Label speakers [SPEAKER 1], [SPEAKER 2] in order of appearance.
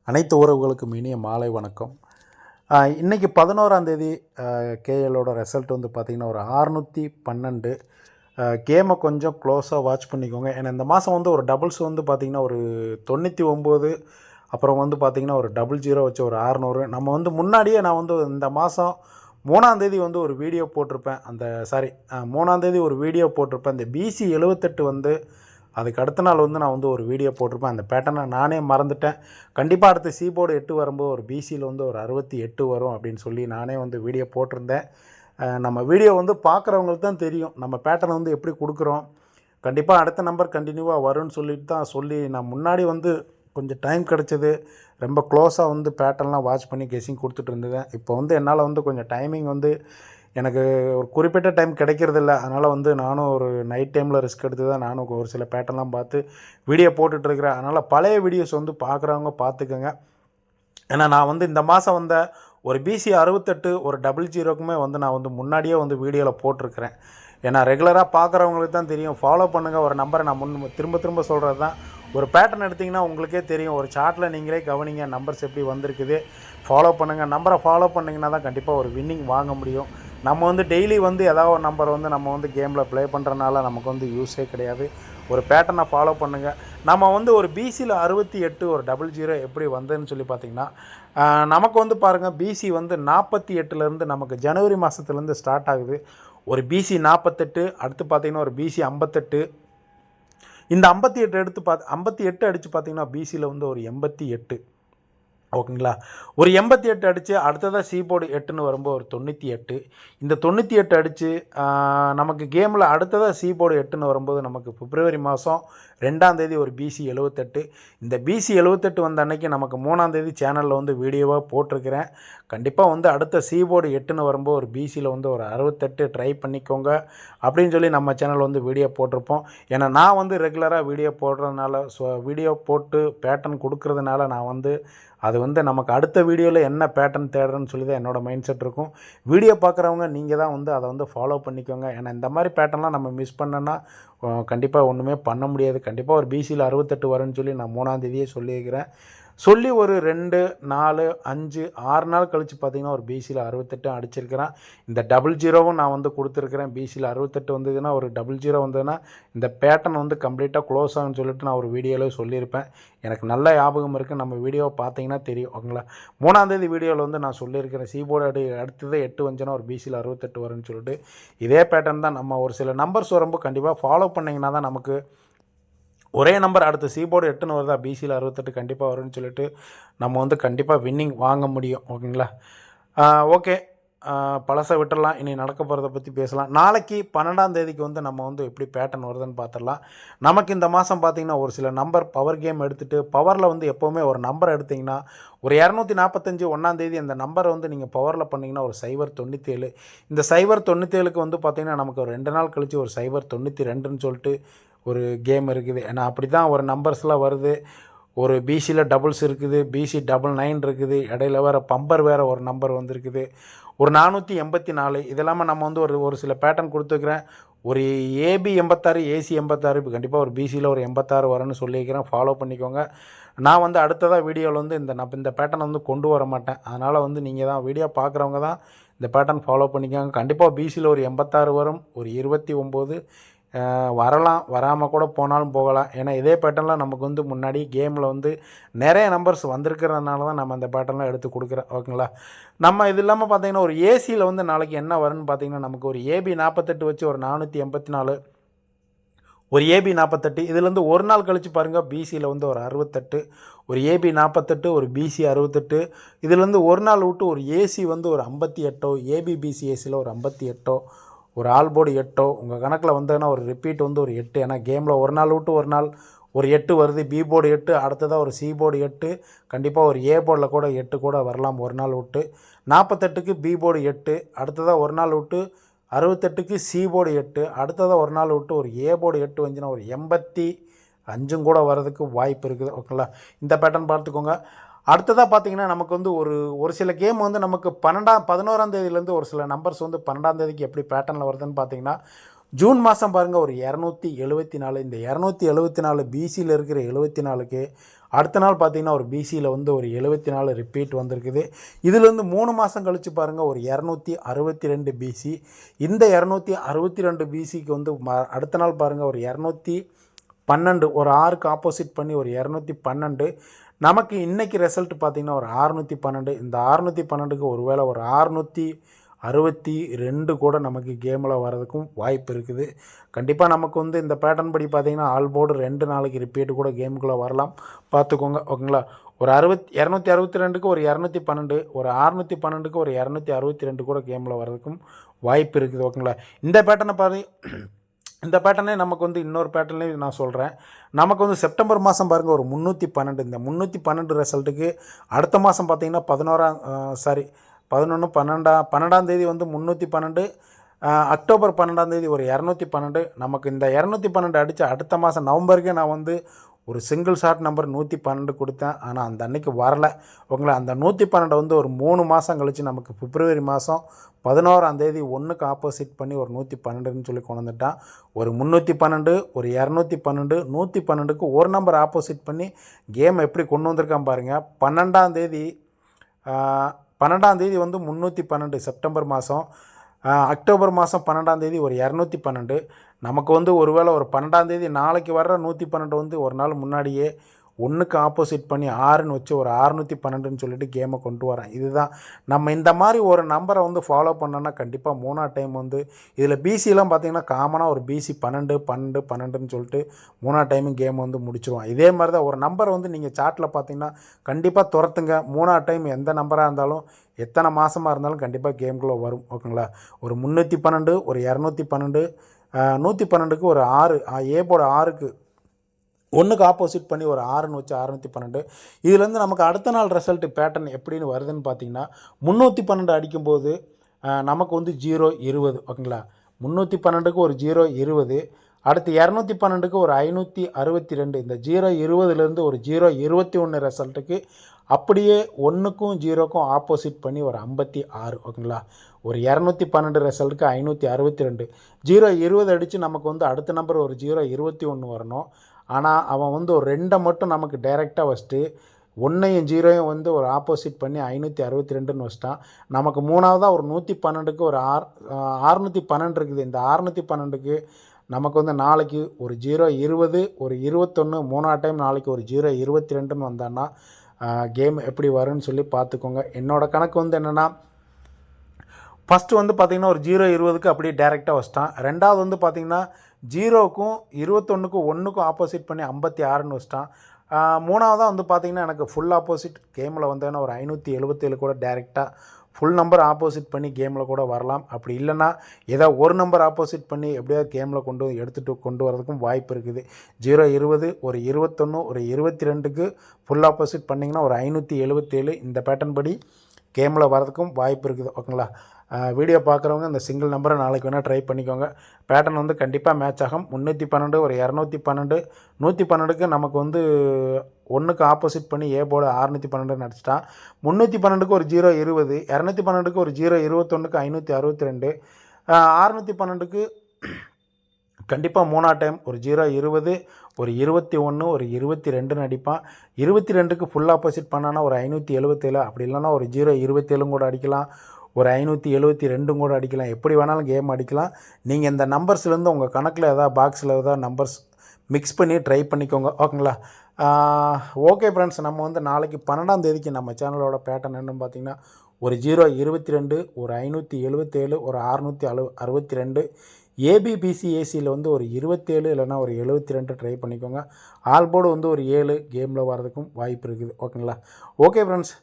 [SPEAKER 1] அனைத்து உறவுகளுக்கும் இனிய மாலை வணக்கம். இன்றைக்கி 11ஆம் தேதி கேஎலோட ரிசல்ட் வந்து பார்த்திங்கன்னா ஒரு 612. கேமை கொஞ்சம் க்ளோஸாக வாட்ச் பண்ணிக்கோங்க. ஏன்னா இந்த மாதம் வந்து ஒரு டபுள்ஸ் வந்து பார்த்திங்கன்னா ஒரு 99, அப்புறம் வந்து பார்த்திங்கன்னா ஒரு 00 வச்சு ஒரு 600. நம்ம வந்து முன்னாடியே நான் வந்து இந்த மாதம் 3ஆம் தேதி வந்து ஒரு வீடியோ போட்டிருப்பேன். 3ஆம் தேதி ஒரு வீடியோ போட்டிருப்பேன். இந்த பிசி 78 வந்து அதுக்கு அடுத்த நாள் வந்து நான் வந்து ஒரு வீடியோ போட்டிருப்பேன். அந்த பேட்டர்னை நானே மறந்துட்டேன். கண்டிப்பாக அடுத்து சீபோர்டு 8 வரும்போது ஒரு பிசியில் வந்து ஒரு 68 வரும் அப்படின்னு சொல்லி நானே வந்து வீடியோ போட்டிருந்தேன். நம்ம வீடியோ வந்து பார்க்குறவங்களுக்கு தான் தெரியும் நம்ம பேட்டர்ன் வந்து எப்படி கொடுக்குறோம். கண்டிப்பாக அடுத்த நம்பர் கண்டினியூவாக வரும்னு சொல்லிட்டு தான் நான் முன்னாடி வந்து கொஞ்சம் டைம் கிடச்சிது. ரொம்ப க்ளோஸாக வந்து பேட்டர்ன்லாம் வாட்ச் பண்ணி கெஸ்ஸிங் கொடுத்துட்டு இருந்தேன். இப்போ வந்து என்னால் வந்து கொஞ்சம் டைமிங் வந்து எனக்கு ஒரு குறிப்பிட்ட டைம் கிடைக்கிறதில்ல. அதனால் வந்து நானும் ஒரு நைட் டைமில் ரிஸ்க் எடுத்து தான் நானும் ஒரு சில பேட்டர்ன்லாம் பார்த்து வீடியோ போட்டுட்ருக்கிறேன். அதனால் பழைய வீடியோஸ் வந்து பார்க்குறவங்க பார்த்துக்கோங்க. ஏன்னா நான் வந்து இந்த மாதம் வந்த ஒரு பிசி 68 ஒரு 00க்குமே வந்து நான் வந்து முன்னாடியே வந்து வீடியோவில் போட்டிருக்கிறேன். ஏன்னா ரெகுலராக பார்க்குறவங்களுக்கு தான் தெரியும். ஃபாலோ பண்ணுங்கள். ஒரு நம்பரை நான் திரும்ப திரும்ப சொல்கிறது தான். ஒரு பேட்டர்ன் எடுத்திங்கன்னா உங்களுக்கே தெரியும். ஒரு சார்ட்டில் நீங்களே கவனிங்க நம்பர்ஸ் எப்படி வந்திருக்குது. ஃபாலோ பண்ணுங்கள். நம்பரை ஃபாலோ பண்ணிங்கன்னா தான் கண்டிப்பாக ஒரு வின்னிங் வாங்க முடியும். நம்ம வந்து டெய்லி வந்து ஏதாவது ஒரு நம்பர் வந்து நம்ம வந்து கேமில் ப்ளே பண்ணுறனால நமக்கு வந்து யூஸே கிடையாது. ஒரு பேட்டர்னை ஃபாலோ பண்ணுங்கள். நம்ம வந்து ஒரு பிசியில் 68 ஒரு 00 எப்படி வந்ததுன்னு சொல்லி பார்த்திங்கன்னா நமக்கு வந்து பாருங்கள் பிசி வந்து 48லேருந்து நமக்கு ஜனவரி மாதத்துலேருந்து ஸ்டார்ட் ஆகுது. ஒரு பிசி 48, அடுத்து பார்த்திங்கன்னா ஒரு பிசி 58. இந்த 58 எடுத்து 58 அடித்து பார்த்திங்கன்னா பிசியில் வந்து ஒரு 88. ஓகேங்களா. ஒரு 88 அடித்து அடுத்ததாக சீபோர்டு 8ன்னு வரும்போது ஒரு 98. இந்த 98 அடித்து நமக்கு கேமில் அடுத்ததாக சீபோர்டு 8ன்னு வரும்போது நமக்கு பிப்ரவரி மாதம் 2ஆம் தேதி ஒரு பிசி 78. இந்த பிசி 78 வந்த அன்னைக்கு நமக்கு 3ஆம் தேதி சேனலில் வந்து வீடியோவாக போட்டிருக்கிறேன். கண்டிப்பாக வந்து அடுத்த சீபோர்டு 8ன்னு வரும்போது ஒரு பிசியில் வந்து ஒரு 68 ட்ரை பண்ணிக்கோங்க அப்படின்னு சொல்லி நம்ம சேனல் வந்து வீடியோ போட்டிருப்போம். ஏன்னா நான் வந்து ரெகுலராக வீடியோ போடுறதுனால வீடியோ போட்டு பேட்டர்ன் கொடுக்குறதுனால நான் வந்து அது வந்து நமக்கு அடுத்த வீடியோவில் என்ன பேட்டர்ன் தேடுறேன்னு சொல்லி தான் என்னோடய மைண்ட் செட் இருக்கும். வீடியோ பார்க்குறவங்க நீங்கள் தான் வந்து அதை வந்து ஃபாலோ பண்ணிக்கோங்க. ஏன்னா இந்த மாதிரி பேட்டர்ன்லாம் நம்ம மிஸ் பண்ணோன்னா கண்டிப்பாக ஒன்றுமே பண்ண முடியாது. கண்டிப்பாக ஒரு பிசியில் 68 வரும்னு சொல்லி நான் 3ஆம் தேதியே சொல்லியிருக்கிறேன். சொல்லி ஒரு 2, 4, 5, 6 நாள் கழித்து பார்த்திங்கன்னா ஒரு பிசியில் 68 அடிச்சிருக்கிறேன். இந்த 00வும் நான் வந்து கொடுத்துருக்குறேன். பிசியில் 68 வந்ததுன்னா ஒரு 00 வந்ததுன்னா இந்த பேட்டர்ன் வந்து கம்ப்ளீட்டாக க்ளோஸ் ஆகும்னு சொல்லிட்டு நான் ஒரு வீடியோவில் சொல்லியிருப்பேன். எனக்கு நல்ல ஞாபகம் இருக்குது. நம்ம வீடியோவை பார்த்தீங்கன்னா தெரியும். ஓகேங்களா. 3ஆம் தேதி வீடியோவில் வந்து நான் சொல்லியிருக்கிறேன் சீபோர்டு அடுத்தது 8 வந்துச்சுன்னா ஒரு பிசியில் 68 வரும்னு சொல்லிட்டு. இதே பேட்டர்ன் தான் நம்ம ஒரு சில நம்பர்ஸ் வரும்போது கண்டிப்பாக ஃபாலோ பண்ணிங்கன்னா தான் நமக்கு ஒரே நம்பர் அடுத்த சீபோர்டு 8ன்னு வருதா பிசியில் 68 கண்டிப்பாக வரும்னு சொல்லிட்டு நம்ம வந்து கண்டிப்பாக வின்னிங் வாங்க முடியும். ஓகேங்களா. ஓகே, பழசை விட்டுடலாம். இனி நடக்க போகிறத பற்றி பேசலாம். நாளைக்கு 12ஆம் தேதிக்கு வந்து நம்ம வந்து எப்படி பேட்டர்ன் வருதுன்னு பார்த்துடலாம். நமக்கு இந்த மாதம் பார்த்திங்கன்னா ஒரு சில நம்பர் பவர் கேம் எடுத்துகிட்டு பவரில் வந்து எப்போவுமே ஒரு நம்பர் எடுத்திங்கன்னா ஒரு 245 1ஆம் தேதி அந்த நம்பரை வந்து நீங்கள் பவரில் பண்ணிங்கன்னா ஒரு 097. இந்த 097க்கு வந்து பார்த்திங்கன்னா நமக்கு ஒரு 2 நாள் கழித்து ஒரு 092ன்னு சொல்லிட்டு ஒரு கேம் இருக்குது. ஏன்னா அப்படி தான் ஒரு நம்பர்ஸ்லாம் வருது. ஒரு பிசியில் டபுள்ஸ் இருக்குது, பிசி 99 இருக்குது, இடையில வேறு பம்பர் வேறு ஒரு நம்பர் வந்துருக்குது, ஒரு 484. இதெல்லாமல் நம்ம வந்து ஒரு சில பேட்டர்ன் கொடுத்துருக்குறேன். ஒரு ஏபி 86, ஏசி 86, இப்போ கண்டிப்பாக ஒரு பிசியில் ஒரு 86 வரும்னு சொல்லியிருக்கிறேன். ஃபாலோ பண்ணிக்கோங்க. நான் வந்து அடுத்ததாக வீடியோவில் வந்து இந்த பேட்டர்ன் வந்து கொண்டு வர மாட்டேன். அதனால் வந்து நீங்கள் தான் வீடியோ பார்க்குறவங்க தான் இந்த பேட்டர்ன் ஃபாலோ பண்ணிக்கோங்க. கண்டிப்பாக பிசியில் ஒரு 86 வரும், ஒரு 29 வரலாம், வராமல் கூட போனாலும் போகலாம். ஏன்னா இதே பேட்டர்ன்லாம் நமக்கு வந்து முன்னாடி கேமில் வந்து நிறைய நம்பர்ஸ் வந்திருக்கிறதுனால தான் நம்ம அந்த பேட்டர்ன்லாம் எடுத்து கொடுக்குறோம். ஓகேங்களா. நம்ம இது இல்லாமல் பார்த்திங்கன்னா ஒரு ஏசியில் வந்து நாளைக்கு என்ன வரும்னு பார்த்திங்கன்னா நமக்கு ஒரு ஏபி 48 வச்சு ஒரு 484, ஒரு ஏபி 48. இதுலேருந்து ஒரு நாள் கழித்து பாருங்கள் பிசியில் வந்து ஒரு 68, ஒரு ஏபி 48, ஒரு பிசி 68. இதுலேருந்து ஒரு நாள் விட்டு ஒரு ஏசி வந்து ஒரு 58, ஏபி பிசி ஏசியில் ஒரு 58, ஒரு ஆல் போர்டு 8 உங்கள் கணக்கில் வந்ததுன்னா ஒரு ரிப்பீட் வந்து ஒரு 8. ஏன்னா கேமில் ஒரு நாள் விட்டு ஒரு நாள் ஒரு 8 வருது. பி போர்டு 8, அடுத்ததாக ஒரு சி போர்டு 8, கண்டிப்பாக ஒரு ஏ போர்டில் கூட 8 கூட வரலாம் ஒரு நாள் விட்டு. 48க்கு பி போர்டு 8, அடுத்ததாக ஒரு நாள் விட்டு 68க்கு சி போர்டு 8, அடுத்ததாக ஒரு நாள் விட்டு ஒரு ஏ போர்டு 8 வந்துச்சுன்னா ஒரு 85 கூட வரதுக்கு வாய்ப்பு இருக்குது. ஓகேங்களா. இந்த பேட்டர்ன் பார்த்துக்கோங்க. அடுத்ததாக பார்த்திங்கன்னா நமக்கு வந்து ஒரு சில கேம் வந்து நமக்கு 11ஆம் தேதியிலேருந்து ஒரு சில நம்பர்ஸ் வந்து 12ஆம் தேதிக்கு எப்படி பேட்டர்னில் வருதுன்னு பார்த்திங்கன்னா ஜூன் மாதம் பாருங்கள் ஒரு 274. இந்த 274 பிசியில் இருக்கிற 74க்கு அடுத்த நாள் பார்த்திங்கன்னா ஒரு பிசியில் வந்து ஒரு 74 ரிப்பீட் வந்திருக்குது. இதுலேருந்து 3 மாதம் கழித்து பாருங்கள் ஒரு 262 பிசி. இந்த 262 பிசிக்கு வந்து அடுத்த நாள் பாருங்கள் ஒரு 212, ஒரு 6க்கு ஆப்போசிட் பண்ணி ஒரு 212. நமக்கு இன்றைக்கி ரிசல்ட் பார்த்திங்கன்னா ஒரு 612. இந்த 612க்கு ஒரு வேளை ஒரு 662 கூட நமக்கு கேமில் வர்றதுக்கும் வாய்ப்பு இருக்குது. கண்டிப்பாக நமக்கு வந்து இந்த பேட்டர்ன் படி பார்த்திங்கன்னா ஆல் போர்டு 2 நாளைக்கு ரிப்பீட்டு கூட கேமுக்குள்ளே வரலாம், பார்த்துக்கோங்க ஓகேங்களா. ஒரு 262க்கு ஒரு 212, ஒரு 612க்கு ஒரு 262 கூட கேமில் வர்றதுக்கும் வாய்ப்பு இருக்குது ஓகேங்களா. இந்த பேட்டர்னே நமக்கு வந்து இன்னொரு பேட்டர்ன்லேயும் நான் சொல்கிறேன். நமக்கு வந்து செப்டம்பர் மாதம் பாருங்கள் ஒரு 312. இந்த 312 ரிசல்ட்டுக்கு அடுத்த மாதம் பார்த்திங்கன்னா 12ஆம் தேதி வந்து 312, அக்டோபர் 12ஆம் தேதி ஒரு 212. நமக்கு இந்த 212 அடித்து அடுத்த மாதம் நவம்பருக்கே நான் வந்து ஒரு சிங்கிள் ஷார்ட் நம்பர் 112 கொடுத்தேன். ஆனால் அந்த அன்றைக்கி வரலை ஓகேங்களா. அந்த 112 வந்து ஒரு 3 மாதம் கழித்து நமக்கு பிப்ரவரி மாதம் 11ஆம் தேதி 1க்கு ஆப்போசிட் பண்ணி ஒரு 112ன்னு சொல்லி கொண்டு வந்துட்டான். ஒரு 312, ஒரு 212, 112க்கு ஒரு நம்பர் ஆப்போசிட் பண்ணி கேம் எப்படி கொண்டு வந்திருக்கான் பாருங்கள். 12ஆம் தேதி வந்து 312 செப்டம்பர் மாதம், அக்டோபர் மாதம் 12ஆம் தேதி ஒரு 212. நமக்கு வந்து ஒருவேளை ஒரு 12ஆம் தேதி நாளைக்கு வர்ற 112 வந்து ஒரு நாள் முன்னாடியே 1க்கு ஆப்போசிட் பண்ணி 6ன்னு வச்சு ஒரு 612ன்னு சொல்லிட்டு கேமை கொண்டு வரேன். இதுதான் நம்ம இந்த மாதிரி ஒரு நம்பரை வந்து ஃபாலோ பண்ணோன்னா கண்டிப்பாக 3ஆம் டைம் வந்து இதில் பிசிலாம் பார்த்திங்கன்னா காமனாக ஒரு பிசி 12ன்னு சொல்லிட்டு 3ஆம் டைமும் கேம் வந்து முடிச்சிடுவான். இதே மாதிரி தான் ஒரு நம்பரை வந்து நீங்கள் சார்ட்டில் பார்த்தீங்கன்னா கண்டிப்பாக துரத்துங்க. 3ஆம் டைம் எந்த நம்பராக இருந்தாலும் எத்தனை மாதமாக இருந்தாலும் கண்டிப்பாக கேமுக்குள்ளே வரும் ஓகேங்களா. ஒரு 312, ஒரு 212, 112க்கு ஒரு 6, ஏ போர்டு 6க்கு 1க்கு ஆப்போசிட் பண்ணி ஒரு 6ன்னு வச்சு 612. இதுலேருந்து நமக்கு அடுத்த நாள் ரிசல்ட்டு பேட்டர்ன் எப்படின்னு வருதுன்னு பார்த்தீங்கன்னா 312 அடிக்கும்போது நமக்கு வந்து 020 ஓகேங்களா. 312க்கு ஒரு 020, அடுத்து 212க்கு ஒரு 562. இந்த 020லேருந்து ஒரு 021 ரிசல்ட்டுக்கு அப்படியே 1க்கும் 0க்கும் ஆப்போசிட் பண்ணி ஒரு 56 ஓகேங்களா. ஒரு 212 ரிசல்ட்டுக்கு 562. 020 அடித்து நமக்கு வந்து அடுத்த நம்பர் ஒரு 021 வரணும். ஆனால் அவன் வந்து ஒரு 2 மட்டும் நமக்கு டைரெக்டாக வச்சுட்டு 1ஐயும் 0ஐயும் வந்து ஒரு ஆப்போசிட் பண்ணி 562ன்னு வச்சிட்டான். நமக்கு மூணாவதாக ஒரு 112க்கு ஒரு 612 இருக்குது. இந்த 612க்கு நமக்கு வந்து நாளைக்கு ஒரு 020, ஒரு 21, 3ஆம் டைம் நாளைக்கு ஒரு 022ன்னு வந்தான்னா கேம் எப்படி வரும்னு சொல்லி பார்த்துக்கோங்க. என்னோடய கணக்கு வந்து என்னென்னா, ஃபஸ்ட்டு வந்து பார்த்திங்கன்னா ஒரு 020க்கு அப்படியே டேரெக்டாக வச்சிட்டான். ரெண்டாவது வந்து பார்த்திங்கன்னா 0க்கும் 21க்கும் 1க்கும் ஆப்போசிட் பண்ணி 56ன்னு வச்சிட்டான். மூணாவதாக வந்து பார்த்திங்கன்னா எனக்கு ஃபுல் ஆப்போசிட் கேமில் வந்தேன்னா ஒரு 577 கூட டேரெக்டாக ஃபுல் நம்பர் ஆப்போசிட் பண்ணி கேமில் கூட வரலாம். அப்படி இல்லைன்னா ஏதோ ஒரு நம்பர் ஆப்போசிட் பண்ணி எப்படியாவது கேமில் எடுத்துகிட்டு கொண்டு வரதுக்கும் வாய்ப்பு இருக்குது. 020, ஒரு 21, ஒரு 22க்கு ஃபுல் ஆப்போசிட் பண்ணிங்கன்னா ஒரு 577 இந்த பேட்டர்ன் படி கேமில் வரதுக்கும் வாய்ப்பு இருக்குது ஓகேங்களா. வீடியோ பார்க்குறவங்க இந்த சிங்கிள் நம்பரை நாளைக்கு வேணால் ட்ரை பண்ணிக்கோங்க. பேட்டர்ன் வந்து கண்டிப்பாக மேட்ச் ஆகும். 312, ஒரு 212, 112க்கு நமக்கு வந்து 1க்கு ஆப்போசிட் பண்ணி ஏ போர்டு 612 அடிச்சிட்டான். 312க்கு ஒரு 020, 212க்கு ஒரு 021க்கு 562, 612க்கு கண்டிப்பாக 3ஆம் டைம் ஒரு 020, ஒரு 21, ஒரு 22ன்னு அடிப்பான். 22க்கு ஃபுல் ஆப்போசிட் பண்ணான்னா ஒரு 577, அப்படி இல்லைன்னா ஒரு 027 கூட அடிக்கலாம், ஒரு 572 கூட அடிக்கலாம். எப்படி வேணாலும் கேம் அடிக்கலாம். நீங்கள் இந்த நம்பர்ஸ்லேருந்து உங்கள் கணக்கில் எதாவது பாக்ஸில் எதாவது நம்பர்ஸ் மிக்ஸ் பண்ணி ட்ரை பண்ணிக்கோங்க ஓகேங்களா. ஓகே ஃப்ரெண்ட்ஸ், நம்ம வந்து நாளைக்கு 12ஆம் தேதிக்கு நம்ம சேனலோட பேட்டர்ன் என்னன்னு பார்த்தீங்கன்னா ஒரு 022, ஒரு 577, ஒரு 662, ஏபிபிசிஏசியில் வந்து ஒரு 27 இல்லைனா ஒரு 72 ட்ரை பண்ணிக்கோங்க. ஆல் போர்டு வந்து ஒரு 7 கேமில் வர்றதுக்கும் வாய்ப்பு இருக்குது ஓகேங்களா. Okay friends,